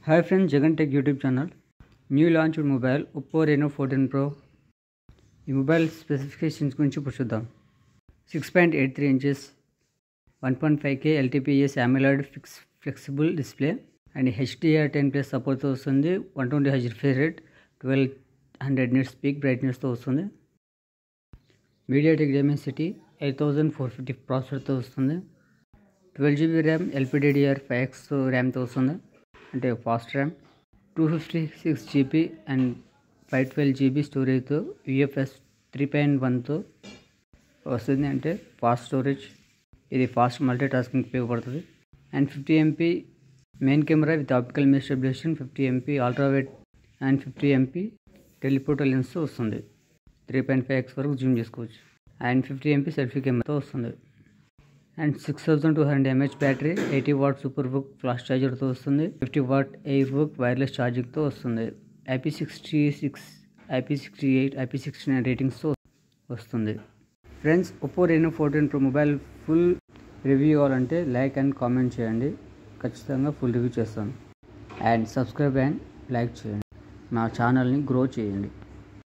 Hi friends, Jagan Tech YouTube channel. New launched mobile Oppo Reno 14 Pro. ఈ mobile specifications గురించి ఇప్పుడు చూద్దాం. 6.83 inches 1.5K LTPS AMOLED flexible display and HDR10+ సపోర్ట్తో వస్తుంది. 120Hz refresh rate, 1200 nits peak బ్రైట్నెస్తో వస్తుంది. MediaTek Dimensity 8450 ప్రాసెసర్తో వస్తుంది. 12GB RAM LPDDR5X ర్యామ్తో వస్తుంది, అంటే fast RAM. 256GB and 512GB స్టోరేజ్తో UFS 3.1తో వస్తుంది, అంటే ఫాస్ట్ స్టోరేజ్. ఇది ఫాస్ట్ మల్టీటాస్కింగ్ ఉపయోగపడుతుంది. And 50MP main camera with optical image stabilisation, 50MP ultrawide and 50MP telephoto లెన్స్తో వస్తుంది. 3.5x వరకు జూమ్ చేసుకోవచ్చు. అండ్ 50MP సెల్ఫీ కెమెరాతో వస్తుంది. And 6200 mAh battery, 80W super బుక్ ఫ్లాష్ ఛార్జర్తో వస్తుంది. 50W ఎయిర్ బుక్ వైర్లెస్ ఛార్జింగ్తో వస్తుంది. IP66, IP68, IP69 రేటింగ్స్తో వస్తుంది. Friends, Oppo Reno 14 Pro mobile full review కావాలంటే లైక్ అండ్ కామెంట్ చేయండి. ఖచ్చితంగా ఫుల్ రివ్యూ చేస్తాను. అండ్ సబ్స్క్రైబ్ అండ్ లైక్ చేయండి. నా ఛానల్ని గ్రో చేయండి.